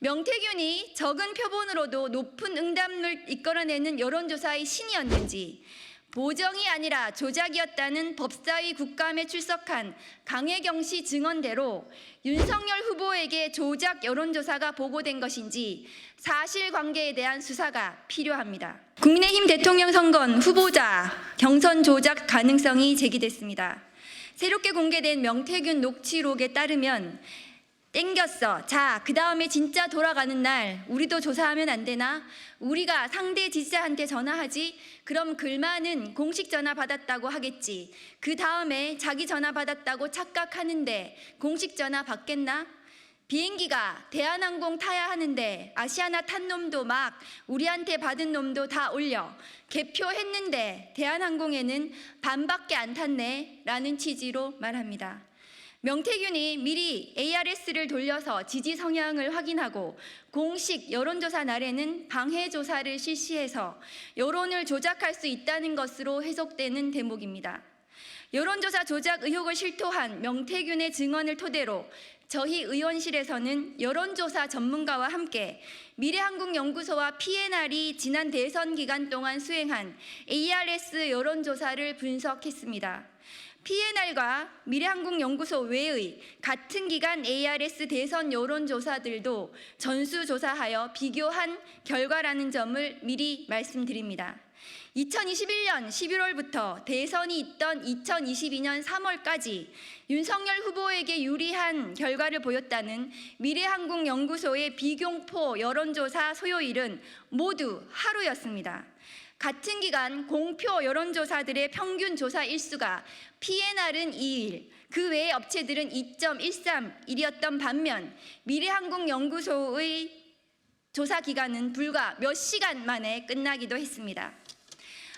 명태균이 적은 표본으로도 높은 응답률을 이끌어내는 여론조사의 신이었는지, 보정이 아니라 조작이었다는 법사위 국감에 출석한 강혜경 씨 증언대로 윤석열 후보에게 조작 여론조사가 보고된 것인지 사실관계에 대한 수사가 필요합니다. 국민의힘 대통령 선거는 후보자 경선 조작 가능성이 제기됐습니다. 새롭게 공개된 명태균 녹취록에 따르면 땡겼어. 자, 그 다음에 진짜 돌아가는 날 우리도 조사하면 안 되나? 우리가 상대 지지자한테 전화하지? 그럼 글만은 공식 전화 받았다고 하겠지. 그 다음에 자기 전화 받았다고 착각하는데 공식 전화 받겠나? 비행기가 대한항공 타야 하는데 아시아나 탄 놈도 막 우리한테 받은 놈도 다 올려. 개표했는데 대한항공에는 반밖에 안 탔네 라는 취지로 말합니다. 명태균이 미리 ARS를 돌려서 지지 성향을 확인하고 공식 여론조사 날에는 방해조사를 실시해서 여론을 조작할 수 있다는 것으로 해석되는 대목입니다. 여론조사 조작 의혹을 실토한 명태균의 증언을 토대로 저희 의원실에서는 여론조사 전문가와 함께 미래한국연구소와 PNR이 지난 대선 기간 동안 수행한 ARS 여론조사를 분석했습니다. PNR과 미래한국연구소 외의 같은 기간 ARS 대선 여론조사들도 전수조사하여 비교한 결과라는 점을 미리 말씀드립니다. 2021년 11월부터 대선이 있던 2022년 3월까지 윤석열 후보에게 유리한 결과를 보였다는 미래한국연구소의 비공포 여론조사 소요일은 모두 하루였습니다. 같은 기간 공표 여론조사들의 평균 조사 일수가 PNR은 2일, 그 외의 업체들은 2.13일이었던 반면 미래한국연구소의 조사 기간은 불과 몇 시간 만에 끝나기도 했습니다.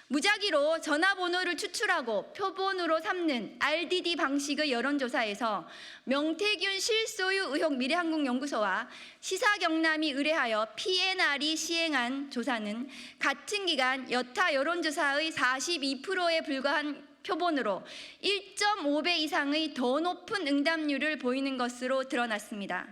무작위로 전화번호를 추출하고 표본으로 삼는 RDD 방식의 여론조사에서 명태균 실소유 의혹 미래한국연구소와 시사경남이 의뢰하여 PNR이 시행한 조사는 같은 기간 여타 여론조사의 42%에 불과한 표본으로 1.5배 이상의 더 높은 응답률을 보이는 것으로 드러났습니다.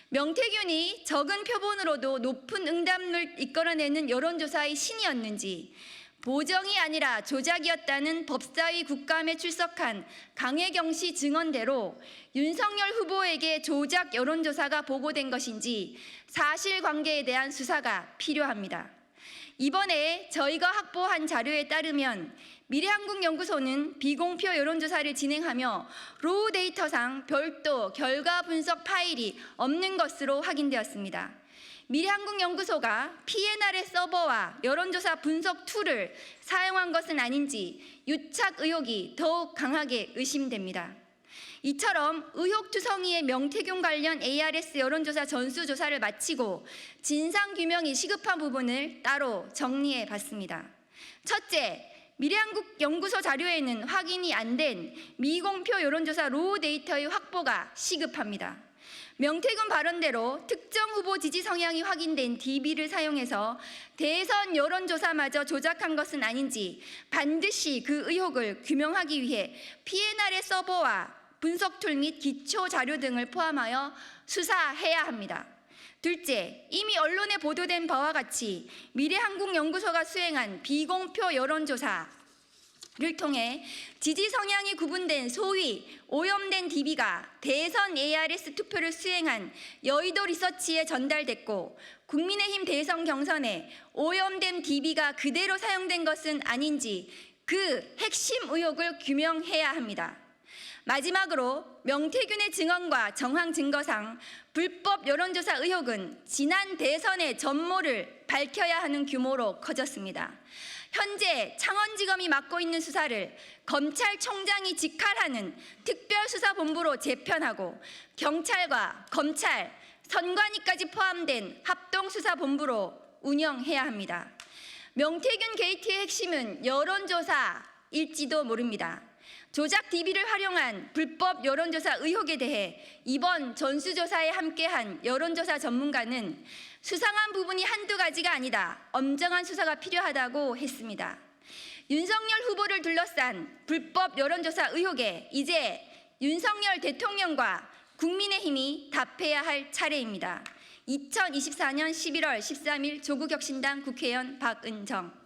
명태균이 적은 표본으로도 높은 응답률을 이끌어내는 여론조사의 신이었는지, 보정이 아니라 조작이었다는 법사위 국감에 출석한 강혜경 씨 증언대로 윤석열 후보에게 조작 여론조사가 보고된 것인지 사실관계에 대한 수사가 필요합니다. 이번에 저희가 확보한 자료에 따르면 미래한국연구소는 비공표 여론조사를 진행하며 로우 데이터상 별도 결과 분석 파일이 없는 것으로 확인되었습니다. 미래한국연구소가 PNR의 서버와 여론조사 분석 툴을 사용한 것은 아닌지 유착 의혹이 더욱 강하게 의심됩니다. 이처럼 의혹투성이의 명태균 관련 ARS 여론조사 전수조사를 마치고 진상규명이 시급한 부분을 따로 정리해 봤습니다. 첫째, 미래한국연구소 자료에는 확인이 안 된 미공표 여론조사 로우 데이터의 확보가 시급합니다. 명태균 발언대로 특정 후보 지지 성향이 확인된 DB를 사용해서 대선 여론조사마저 조작한 것은 아닌지 반드시 그 의혹을 규명하기 위해 PNR의 서버와 분석 툴 및 기초 자료 등을 포함하여 수사해야 합니다. 둘째, 이미 언론에 보도된 바와 같이 미래한국연구소가 수행한 비공표 여론조사를 통해 지지 성향이 구분된 소위 오염된 DB가 대선 ARS 투표를 수행한 여의도 리서치에 전달됐고 국민의힘 대선 경선에 오염된 DB가 그대로 사용된 것은 아닌지 그 핵심 의혹을 규명해야 합니다. 마지막으로 명태균의 증언과 정황 증거상 불법 여론조사 의혹은 지난 대선의 전모를 밝혀야 하는 규모로 커졌습니다. 현재 창원지검이 맡고 있는 수사를 검찰총장이 직할하는 특별수사본부로 재편하고 경찰과 검찰, 선관위까지 포함된 합동수사본부로 운영해야 합니다. 명태균 게이트의 핵심은 여론조사일지도 모릅니다. 조작 DB를 활용한 불법 여론조사 의혹에 대해 이번 전수조사에 함께한 여론조사 전문가는 수상한 부분이 한두 가지가 아니다. 엄정한 수사가 필요하다고 했습니다. 윤석열 후보를 둘러싼 불법 여론조사 의혹에 이제 윤석열 대통령과 국민의힘이 답해야 할 차례입니다. 2024년 11월 13일 조국혁신당 국회의원 박은정.